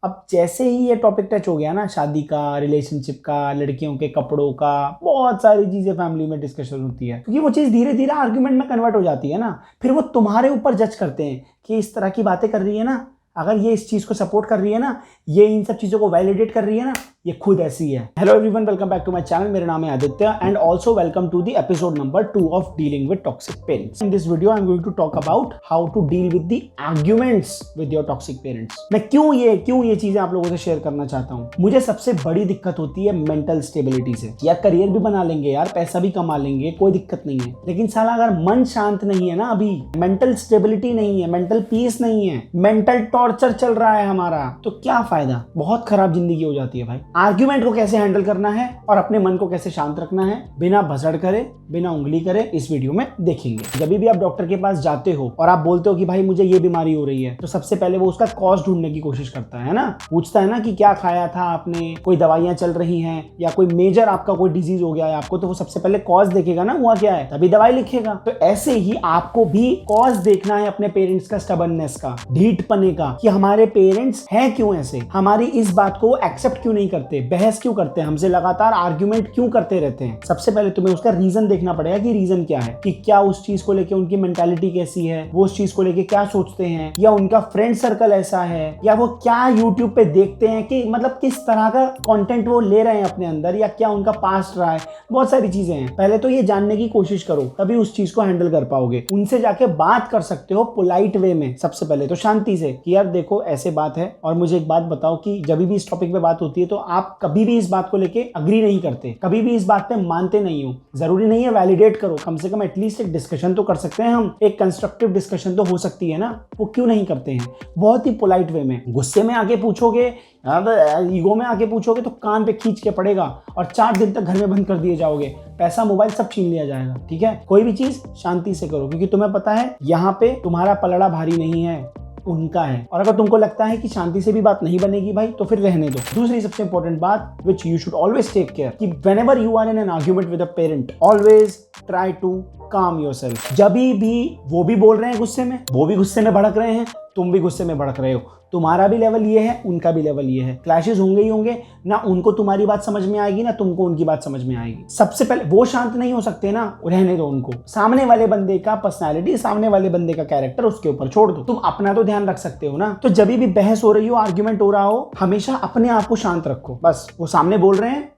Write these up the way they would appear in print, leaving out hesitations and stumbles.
अब जैसे ही ये टॉपिक टच हो गया ना, शादी का, रिलेशनशिप का, लड़कियों के कपड़ों का, बहुत सारी चीजें फैमिली में डिस्कशन होती है, क्योंकि वो चीज धीरे धीरे आर्ग्यूमेंट में कन्वर्ट हो जाती है ना। फिर वो तुम्हारे ऊपर जज करते हैं कि इस तरह की बातें कर रही है ना, अगर ये इस चीज को सपोर्ट कर रही है ना, ये इन सब चीजों को वैलिडेट कर रही है ना, ये खुद ऐसी है। Hello everyone, welcome back to my channel. मेरा नाम है Aditya and also welcome to the episode number 2 of dealing with toxic parents. In this video I am going to talk about how to deal with the arguments with your toxic parents. मैं क्यों ये चीजें आप लोगों से share करना चाहता हूं। मुझे सबसे बड़ी दिक्कत होती है मेंटल स्टेबिलिटी से। यार करियर भी बना लेंगे, यार पैसा भी कमा लेंगे, कोई दिक्कत नहीं है, लेकिन साला अगर मन शांत नहीं है ना, अभी मेंटल स्टेबिलिटी नहीं है, मेंटल पीस नहीं है, मेंटल टॉर्चर चल रहा है हमारा, तो क्या फायदा। बहुत खराब जिंदगी हो जाती है भाई। आर्ग्यूमेंट को कैसे हैंडल करना है और अपने मन को कैसे शांत रखना है बिना भसड़ करे, बिना उंगली करे, इस वीडियो में देखेंगे। जब भी आप डॉक्टर के पास जाते हो और आप बोलते हो कि भाई मुझे ये बीमारी हो रही है, तो सबसे पहले वो उसका कॉज ढूंढने की कोशिश करता है ना। पूछता है ना कि क्या खाया था आपने, कोई दवाइयां चल रही हैं, या कोई मेजर आपका कोई डिजीज हो गया है आपको, तो वो सबसे पहले कॉज देखेगा ना, हुआ क्या है, तभी दवाई लिखेगा। तो ऐसे ही आपको भी कॉज देखना है अपने पेरेंट्स का स्टबर्ननेस का, ढीठपने का, कि हमारे पेरेंट्स हैं क्यों ऐसे, हमारी इस बात को एक्सेप्ट क्यों नहीं करते, बहस क्यों करते हैं हमसे, लगातार आर्ग्यूमेंट क्यों करते रहते हैं। सबसे पहले तुम्हें उसका रीजन देखना पड़ेगा कि रीजन क्या है, कि क्या उस चीज को लेके उनकी मेंटालिटी कैसी है, वो उस चीज को लेके क्या सोचते हैं, या उनका फ्रेंड सर्कल ऐसा है, या वो क्या यूट्यूब पे देखते हैं, कि मतलब किस तरह का कंटेंट वो ले रहे हैं अपने अंदर, या क्या उनका पास्ट रहा है। बहुत सारी चीजें हैं। पहले तो ये जानने की कोशिश करो, तभी उस चीज को हैंडल कर पाओगे। उनसे जाके बात कर सकते हो पोलाइट वे में, सबसे पहले तो शांति से, कि यार देखो ऐसे बात है, और मुझे एक बात बताओ कि जब भी इस टॉपिक पे बात होती है तो आप कभी भी इस बात को लेके अग्री नहीं करते, कभी भी इस बात पे मानते नहीं हो। जरूरी नहीं है वैलिडेट करो, कम से कम एटलीस्ट एक डिस्कशन तो कर सकते हैं हम, एक कंस्ट्रक्टिव डिस्कशन तो हो सकती है ना। वो क्यों नहीं करते हैं? बहुत ही पोलाइट वे में। गुस्से में आके पूछोगे, ईगो में आके पूछोगे तो कान पे खींच के पड़ेगा और 4 दिन तक घर में बंद कर दिए जाओगे, पैसा मोबाइल सब छीन लिया जाएगा। ठीक है, कोई भी चीज शांति से करो, क्योंकि तुम्हें पता है यहाँ पे तुम्हारा पलड़ा भारी नहीं है, उनका है। और अगर तुमको लगता है कि शांति से भी बात नहीं बनेगी भाई, तो फिर रहने दो। दूसरी सबसे इंपॉर्टेंट बात which you should always take care, कि whenever you are in an argument with a parent, always try to calm yourself. जब भी वो भी बोल रहे हैं गुस्से में, वो भी गुस्से में भड़क रहे हैं, तुम भी गुस्से में भड़क रहे हो, तुम्हारा भी लेवल ये है, उनका भी लेवल ये है, क्लैशेस होंगे ही होंगे ना। उनको तुम्हारी बात समझ में आएगी ना तुमको उनकी बात समझ में आएगी। सबसे पहले वो शांत नहीं हो सकते ना, रहने दो उनको। सामने वाले बंदे का पर्सनालिटी, सामने वाले बंदे का कैरेक्टर उसके ऊपर छोड़ दो, तुम अपना तो ध्यान रख सकते हो ना। तो जब भी बहस हो रही हो, आर्ग्यूमेंट हो रहा हो, हमेशा अपने आप को शांत रखो। बस वो सामने बोल रहे हैं,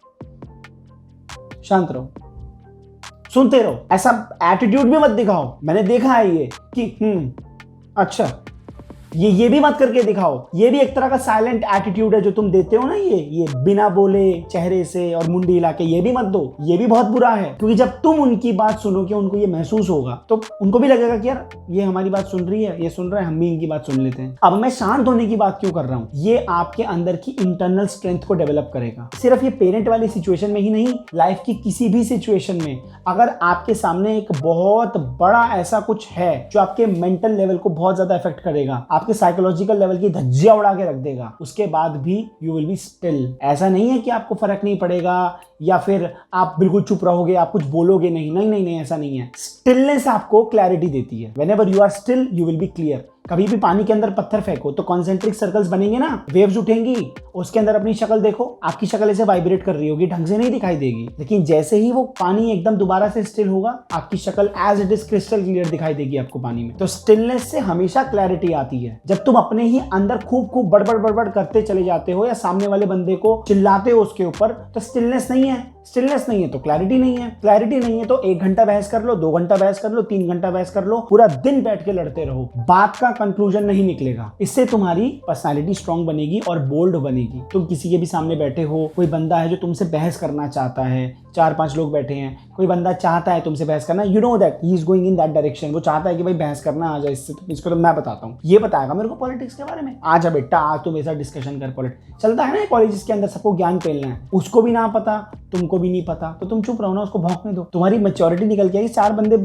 शांत रहो, सुनते रहो। ऐसा एटीट्यूड भी मत दिखाओ, मैंने देखा है ये कि अच्छा, ये भी मत करके दिखाओ। ये भी एक तरह का साइलेंट एटीट्यूड है जो तुम देते हो ना, ये बिना बोले चेहरे से और मुंडी हिला के, ये भी मत दो। ये भी बहुत बुरा है, क्योंकि जब तुम उनकी बात सुनोगे, उनको ये महसूस होगा, तो उनको भी लगेगा कि यार ये हमारी बात सुन रही है, ये सुन रहा है, हम भी इनकी बात सुन लेते हैं। अब मैं शांत होने की बात क्यों कर रहा हूं? ये आपके अंदर की इंटरनल स्ट्रेंथ को डेवलप करेगा। सिर्फ ये पेरेंट वाली सिचुएशन में ही नहीं, लाइफ की किसी भी सिचुएशन में अगर आपके सामने एक बहुत बड़ा ऐसा कुछ है जो आपके मेंटल लेवल को बहुत ज्यादा इफेक्ट करेगा, आपके साइकोलॉजिकल लेवल की धज्जियां उड़ा के रख देगा, उसके बाद भी यू विल बी स्टिल। ऐसा नहीं है कि आपको फर्क नहीं पड़ेगा या फिर आप बिल्कुल चुप रहोगे, आप कुछ बोलोगे नहीं, नहीं नहीं नहीं, ऐसा नहीं है। स्टिलनेस आपको क्लैरिटी देती है। Whenever you are still you will be clear. कभी भी पानी के अंदर पत्थर फेंको तो कॉन्सेंट्रिक सर्कल्स बनेंगे ना, वेव्स उठेंगी, उसके अंदर अपनी शक्ल देखो, आपकी शक्ल ऐसे वाइब्रेट कर रही होगी, ढंग से नहीं दिखाई देगी। लेकिन जैसे ही वो पानी एकदम दोबारा से स्टिल होगा, आपकी शक्ल as it is crystal clear दिखाई देगी आपको पानी में। तो स्टिलनेस से हमेशा क्लैरिटी आती है। जब तुम अपने ही अंदर खूब बड़बड़ करते चले जाते हो, या सामने वाले बंदे को चिल्लाते हो उसके ऊपर, तो स्टिलनेस नहीं है। स्टिलनेस नहीं है तो क्लैरिटी नहीं है। क्लैरिटी नहीं है तो 1 घंटा बहस कर लो, 2 घंटा बहस कर लो, 3 घंटा बहस कर लो, पूरा दिन बैठ के लड़ते रहो, बात का कंक्लूजन नहीं निकलेगा। इससे तुम्हारी पर्सनालिटी स्ट्रांग बनेगी और बोल्ड बनेगी। तुम किसी के भी सामने बैठे हो, कोई बंदा है जो तुमसे बहस करना चाहता है, 4-5 लोग बैठे हैं, कोई बंदा चाहता है तुमसे बहस करना, you know that he is going in that direction, वो चाहता है कि भाई बहस करना आ जाए इससे। इसको तो मैं बताता हूँ, ये बताएगा मेरे को पॉलिटिक्स के बारे में, आ जा बेटा आज तुम ऐसा डिस्कशन कर। पॉलिटिक्स चलता है ना कॉलेज के अंदर, सबको ज्ञान फैलना है, उसको भी ना पता, तुमको भी नहीं पता, तो तुम चुप रहो ना, उसको भौंकने दो। तुम्हारी मैच्योरिटी निकल के आएगी, 4 बंदे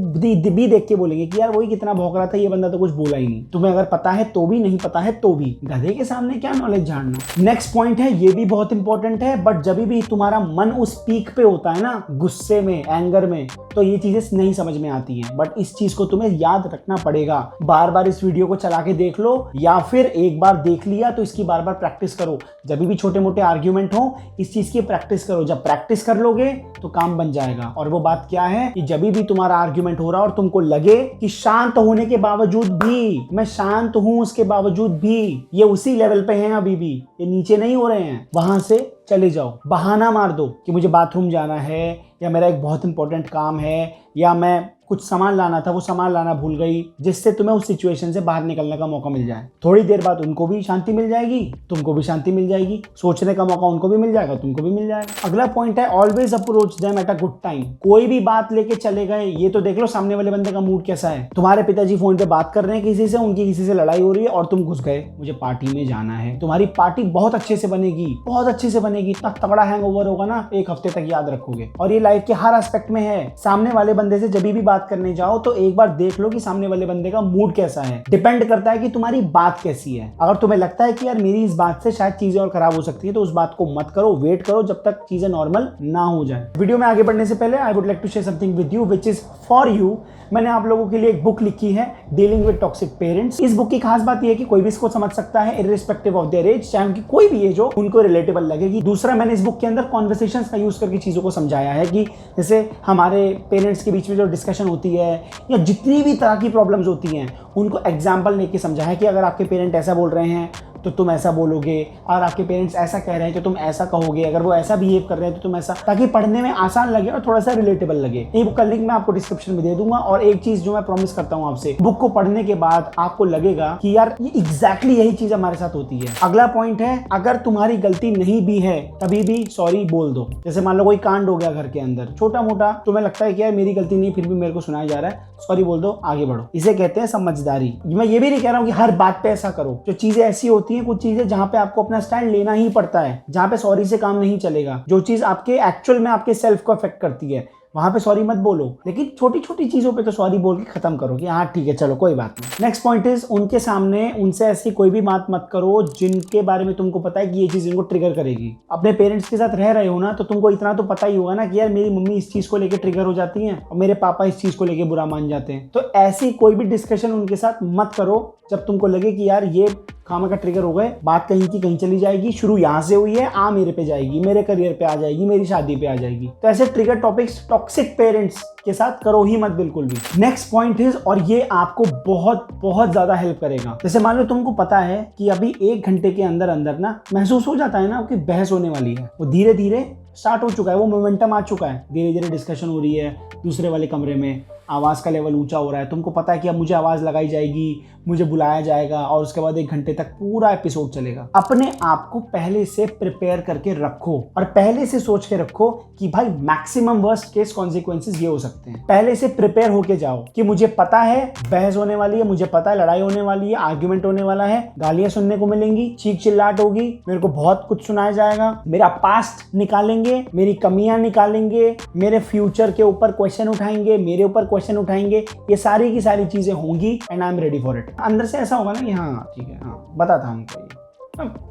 भी देख के बोलेंगे कि यार वही कितना भौंक रहा था, ये बंदा तो कुछ बोला ही नहीं। तुम्हें अगर पता है तो भी, नहीं पता है तो भी, गधे के सामने क्या नॉलेज झाड़ना। नेक्स्ट पॉइंट है, ये भी बहुत इंपॉर्टेंट है, बट जब भी तुम्हारा मन उस पीक पे होता है ना गुस्से में, एंगर में, तो ये चीजें नहीं समझ में आती हैं। बट इस चीज को तुम्हें याद रखना पड़ेगा। बार बार इस वीडियो को चला के देख लो, या फिर एक बार देख लिया तो इसकी बार बार प्रैक्टिस करो। जब भी छोटे मोटे आर्ग्यूमेंट हो, इस चीज की प्रैक्टिस करो। जब प्रैक्टिस कर लोगे तो काम बन जाएगा। और वो बात क्या है कि जब भी तुम्हारा आर्ग्यूमेंट हो रहा और तुमको लगे कि शांत होने के बावजूद भी, मैं शांत हूं उसके बावजूद भी ये उसी लेवल पे हैं, अभी भी ये नीचे नहीं हो रहे हैं, वहां से चले जाओ। बहाना मार दो कि मुझे बाथरूम जाना है, या मेरा एक बहुत इंपॉर्टेंट काम है, या मैं कुछ सामान लाना था वो सामान लाना भूल गई, जिससे तुम्हें उस सिचुएशन से बाहर निकलने का मौका मिल जाए। थोड़ी देर बाद उनको भी शांति मिल जाएगी, तुमको भी शांति मिल जाएगी, सोचने का मौका उनको भी मिल जाएगा, तुमको भी मिल जाएगा। अगला पॉइंट है always approach them at a good time. कोई भी बात लेके चले गए, ये तो देख लो सामने वाले बंदे का मूड कैसा है। तुम्हारे पिताजी फोन पे बात कर रहे हैं किसी से, उनकी किसी से लड़ाई हो रही है और तुम घुस गए, मुझे पार्टी में जाना है। तुम्हारी पार्टी बहुत अच्छे से बनेगी, बहुत अच्छे से बनेगी। इतना तगड़ा हैंगओवर होगा ना, एक हफ्ते तक याद रखोगे। और ये लाइफ के हर एस्पेक्ट में है। सामने वाले बंदे से जब भी बात करने जाओ तो एक बार देख लो कि सामने वाले बंदे का मूड कैसा है। डिपेंड करता है कि तुम्हारी बात कैसी है। अगर तुम्हें लगता है कि यार मेरी इस बात से शायद चीजें और खराब हो सकती है, तो उस बात को मत करो, वेट करो जब तक चीजें नॉर्मल ना हो जाए। वीडियो में आगे बढ़ने से पहले I would like to share something with you which is for you. मैंने आप लोगों के लिए एक बुक लिखी है, डीलिंग विद टॉक्सिक पेरेंट्स। इस बुक की खास बात यह है कि कोई भी इसको समझ सकता है, इररिस्पेक्टिव ऑफ देयर एज, चाहे उनकी कोई भी एज हो, उनको रिलेटेबल लगेगी। दूसरा, मैंने इस बुक के अंदर कॉन्वर्सेशंस का यूज करके चीजों को समझाया है कि जैसे हमारे पेरेंट्स के बीच में जो डिस्कशन होती है, या जितनी भी तरह की प्रॉब्लम्स होती हैं, उनको एग्जाम्पल लेके समझा है कि अगर आपके पेरेंट ऐसा बोल रहे हैं तो तुम ऐसा बोलोगे, और आपके पेरेंट्स ऐसा कह रहे हैं तो तुम ऐसा कहोगे, अगर वो ऐसा बिहेव कर रहे हैं तो तुम ऐसा, ताकि पढ़ने में आसान लगे और थोड़ा सा रिलेटेबल लगे। ये बुक का लिंक मैं आपको डिस्क्रिप्शन में दे दूंगा। और एक चीज जो मैं प्रॉमिस करता हूं आपसे, बुक को पढ़ने के बाद आपको लगेगा कि यार ये एग्जैक्टली यही चीज हमारे साथ होती है। अगला पॉइंट है, अगर तुम्हारी गलती नहीं भी है तभी भी सॉरी बोल दो। जैसे मान लो कोई कांड हो गया घर के अंदर, छोटा मोटा, तुम्हें लगता है कि यार मेरी गलती नहीं, फिर भी मेरे को सुनाया जा रहा है, सॉरी बोल दो, आगे बढ़ो। इसे कहते हैं समझदारी। मैं ये भी नहीं कह रहा हूं कि हर बात पे ऐसा करो। जो चीजें ऐसी होती हैं, कुछ चीजें जहां पे आपको अपना स्टैंड लेना ही पड़ता है, जहां पे सॉरी से काम नहीं चलेगा, जो चीज आपके एक्चुअल में आपके सेल्फ को अफेक्ट करती है, वहां पे सॉरी मत बोलो। लेकिन छोटी छोटी चीजों पे तो सॉरी बोल के खत्म करो कि हाँ ठीक है चलो कोई बात नहीं। नेक्स्ट पॉइंट इज, उनके सामने उनसे ऐसी कोई भी बात मत करो जिनके बारे में तुमको पता है कि ये चीज इनको ट्रिगर करेगी। अपने पेरेंट्स के साथ रह रहे हो ना, तो तुमको इतना तो पता ही होगा ना कि यार मेरी मम्मी इस चीज को लेकर ट्रिगर हो जाती है और मेरे पापा इस चीज को लेकर बुरा मान जाते हैं। तो ऐसी कोई भी डिस्कशन उनके साथ मत करो जब तुमको लगे कि यार ये खामा का ट्रिगर हो गए, बात कहीं की कहीं चली जाएगी, शुरू यहां से हुई है, मेरे पे जाएगी, मेरे करियर पे आ जाएगी, मेरी शादी पे आ जाएगी। तो ऐसे ट्रिगर टॉपिक्स टॉक्सिक पेरेंट्स के साथ करो ही मत, बिल्कुल भी। नेक्स्ट पॉइंट इज, और ये आपको बहुत बहुत ज्यादा हेल्प करेगा। जैसे मान लो तुमको पता है कि अभी 1 घंटे के अंदर अंदर ना महसूस हो जाता है ना कि बहस होने वाली है, वो धीरे धीरे स्टार्ट हो चुका है, वो मोमेंटम आ चुका है, धीरे धीरे डिस्कशन हो रही है, दूसरे वाले कमरे में आवाज़ का लेवल ऊंचा हो रहा है, तुमको पता है कि अब मुझे आवाज़ लगाई जाएगी, मुझे बुलाया जाएगा, और उसके बाद 1 घंटे तक पूरा एपिसोड चलेगा। अपने आप को पहले से प्रिपेयर करके रखो, और पहले से सोच के रखो कि भाई मैक्सिमम वर्स्ट केस कॉन्सिक्वेंसेस ये हो सकते हैं। पहले से प्रिपेयर होके जाओ कि मुझे पता है बहस होने वाली है, मुझे पता है लड़ाई होने वाली है, आर्ग्यूमेंट होने वाला है, गालियां सुनने को मिलेंगी, चीख चिल्लाहट होगी, मेरे को बहुत कुछ सुनाया जाएगा, मेरा पास्ट निकालेंगे, मेरी कमियां निकालेंगे, मेरे फ्यूचर के ऊपर क्वेश्चन उठाएंगे, मेरे ऊपर क्वेश्चन उठाएंगे, ये सारी की सारी चीजें होंगी, and I am ready for it. अंदर से ऐसा होगा ना कि हाँ ठीक है, हाँ पता था हमको, ये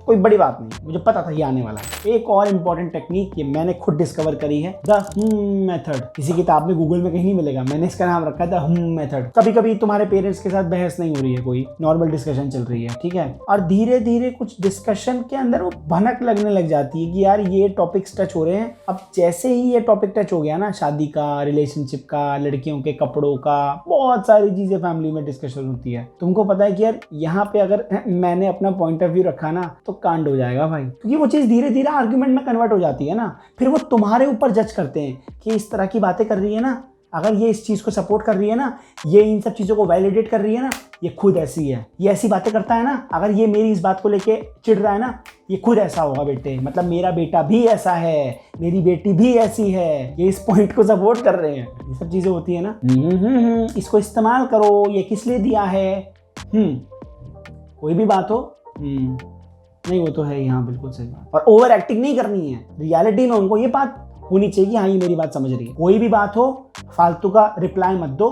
कोई बड़ी बात नहीं, मुझे पता था ये आने वाला है। एक और इंपॉर्टेंट टेक्निक, ये मैंने खुद डिस्कवर करी है, द मेथड। किसी किताब में गूगल में कहीं नहीं मिलेगा, मैंने इसका नाम रखा है द मेथड। कभी कभी तुम्हारे पेरेंट्स के साथ बहस नहीं हो रही है, कोई नॉर्मल डिस्कशन चल रही है, ठीक है, और धीरे धीरे कुछ डिस्कशन के अंदर वो भनक लगने लग जाती है कि यार ये टॉपिक्स टच हो रहे हैं। अब जैसे ही ये टॉपिक टच हो गया ना, शादी का, रिलेशनशिप का, लड़कियों के कपड़ों का, बहुत सारी चीजें फैमिली में डिस्कशन होती है, तुमको पता है कि यार यहाँ पे अगर मैंने अपना पॉइंट ऑफ व्यू रखा ना तो कांड हो जाएगा भाई, क्योंकि वो चीज धीरे धीरे आर्गुमेंट में कन्वर्ट हो जाती है ना। फिर वो तुम्हारे ऊपर जज करते हैं कि इस तरह की बातें कर रही है ना, अगर ये इस चीज को सपोर्ट कर रही है ना, ये इन सब चीजों को वैलिडेट कर रही है ना, ये खुद ऐसी है, ये ऐसी बातें करता है ना, अगर ये मेरी इस बात को लेके चिढ़ रहा है ना, ये खुद ऐसा होगा बेटे, मतलब मेरा बेटा भी ऐसा है, मेरी बेटी भी ऐसी है, ये इस पॉइंट को सपोर्ट कर रहे हैं। ये सब चीजें होती है ना। इसको इस्तेमाल करो, ये किस लिए दिया है, कोई भी बात हो, नहीं वो तो है यहाँ, बिल्कुल सही बात। और ओवर एक्टिंग नहीं करनी है, रियलिटी में उनको ये बात होनी चाहिए कि हाँ ये मेरी बात समझ रही है। कोई भी बात हो, फालतू का रिप्लाई मत दो,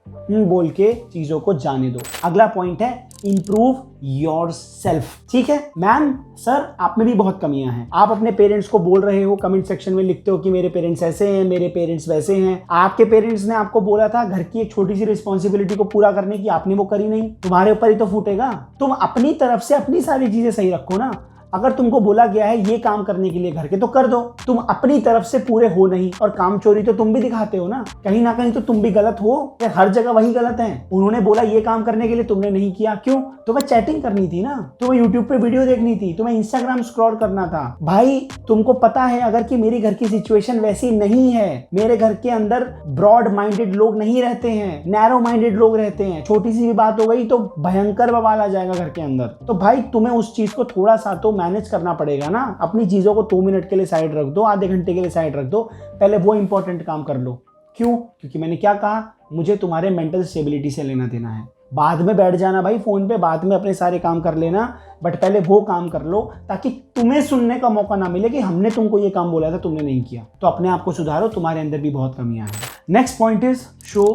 बोल के चीजों को जाने दो। अगला पॉइंट है इंप्रूव योर सेल्फ। ठीक है मैम, सर आप में भी बहुत कमियां हैं। आप अपने पेरेंट्स को बोल रहे हो, कमेंट सेक्शन में लिखते हो कि मेरे पेरेंट्स ऐसे हैं, मेरे पेरेंट्स वैसे हैं। आपके पेरेंट्स ने आपको बोला था घर की एक छोटी सी रिस्पॉन्सिबिलिटी को पूरा करने की, आपने वो करी नहीं, तुम्हारे ऊपर ही तो फूटेगा। तुम अपनी तरफ से अपनी सारी चीजें सही रखो ना। अगर तुमको बोला गया है ये काम करने के लिए घर के, तो कर दो। तुम अपनी तरफ से पूरे हो नहीं, और काम चोरी तो तुम भी दिखाते हो ना कहीं तो तुम भी गलत हो, या हर जगह वही गलत है। उन्होंने बोला ये काम करने के लिए, तुमने नहीं किया, क्यों? तुम्हें चैटिंग करनी थी ना, तुम्हें यूट्यूब पे वीडियो देखनी थी, तुम्हें इंस्टाग्राम स्क्रॉल करना था। भाई तुमको पता है अगर कि मेरी घर की सिचुएशन वैसी नहीं है, मेरे घर के अंदर ब्रॉड माइंडेड लोग नहीं रहते हैं, नैरो माइंडेड लोग रहते हैं। छोटी सी भी बात हो गई तो भयंकर बवाल आ जाएगा घर के अंदर। तो भाई तुम्हें उस चीज को थोड़ा सा तो मैनेज करना पड़ेगा ना। अपनी चीजों को 2 मिनट के लिए साइड रख दो, आधे घंटे के लिए साइड रख दो, पहले वो इंपॉर्टेंट काम कर लो। क्यों? क्योंकि मैंने क्या कहा, मुझे तुम्हारे मेंटल स्टेबिलिटी से लेना देना है। बाद में बैठ जाना भाई फोन पे, बाद में अपने सारे काम कर लेना, बट पहले वो काम कर लो ताकि तुम्हें सुनने का मौका ना मिले कि हमने तुमको ये काम बोला था तुमने नहीं किया। तो अपने आप को सुधारो, तुम्हारे अंदर भी बहुत कमियां हैं। Next point is show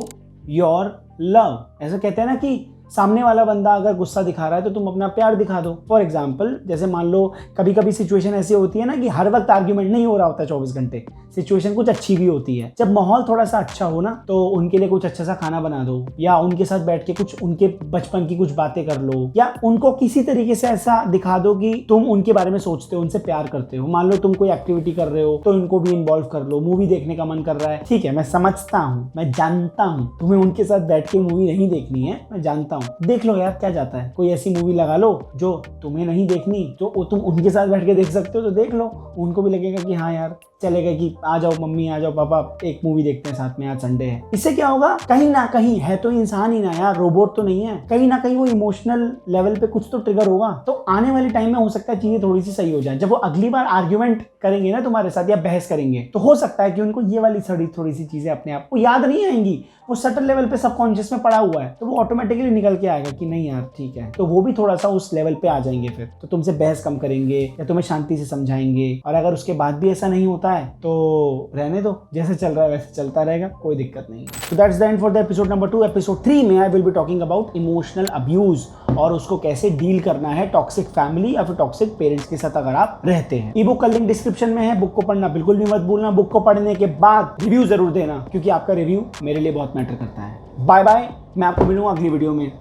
your love. ऐसा कहते हैं ना कि सामने वाला बंदा अगर गुस्सा दिखा रहा है तो तुम अपना प्यार दिखा दो। फॉर एग्जाम्पल, जैसे मान लो कभी कभी सिचुएशन ऐसी होती है ना कि हर वक्त आर्ग्यूमेंट नहीं हो रहा होता 24 घंटे, सिचुएशन कुछ अच्छी भी होती है। जब माहौल थोड़ा सा अच्छा हो ना, तो उनके लिए कुछ अच्छा सा खाना बना दो, या उनके साथ बैठ के कुछ उनके बचपन की कुछ बातें कर लो, या उनको किसी तरीके से ऐसा दिखा दो कि तुम उनके बारे में सोचते हो, उनसे प्यार करते हो। मान लो तुम कोई एक्टिविटी कर रहे हो तो उनको भी इन्वॉल्व कर लो। मूवी देखने का मन कर रहा है, ठीक है, मैं समझता हूँ, मैं जानता हूँ तुम्हें उनके साथ बैठ के मूवी नहीं देखनी है, मैं जानता हूँ, देख लो यार, क्या जाता है। कोई ऐसी मूवी लगा लो जो तुम्हें नहीं देखनी, तो तुम उनके साथ बैठ के देख सकते हो, तो देख लो। उनको भी लगेगा कि हाँ यार चलेगा, कि आ जाओ मम्मी, आ जाओ पापा, एक मूवी देखते हैं साथ में, आज संडे है। इससे क्या होगा, कहीं ना कहीं है तो इंसान ही ना यार, रोबोट तो नहीं है, कहीं ना कहीं वो इमोशनल लेवल पे कुछ तो ट्रिगर होगा। तो आने वाले टाइम में हो सकता है चीजें थोड़ी सी सही हो जाए। जब वो अगली बार आर्ग्यूमेंट करेंगे ना तुम्हारे साथ या बहस करेंगे, तो हो सकता है कि उनको ये वाली थोड़ी सी चीजें अपने आप को याद नहीं आएंगी, वो सटल लेवल पे सबकॉन्शियस में पड़ा हुआ है, तो वो ऑटोमेटिकली निकल के आएगा कि नहीं यार ठीक है। तो वो भी थोड़ा सा उस लेवल पे आ जाएंगे, फिर तो तुमसे बहस कम करेंगे या तुम्हें शांति से समझाएंगे। और अगर उसके बाद भी ऐसा नहीं होता है तो रहने दो, जैसे चल रहा है वैसे चलता रहेगा, कोई दिक्कत नहीं है। So that's the end for the episode number 2. Episode 3 में I will be talking about emotional abuse और उसको कैसे डील करना है टॉक्सिक फैमिली या फिर टॉक्सिक पेरेंट्स के साथ अगर आप रहते हैं। ई बुक का लिंक डिस्क्रिप्शन में है, बुक को पढ़ना बिल्कुल भी मत भूलना। बुक को पढ़ने के बाद रिव्यू जरूर देना, क्योंकि आपका रिव्यू मेरे लिए बहुत मैटर करता है। बाय बाय, मैं आपको मिलूंगा अगली वीडियो में।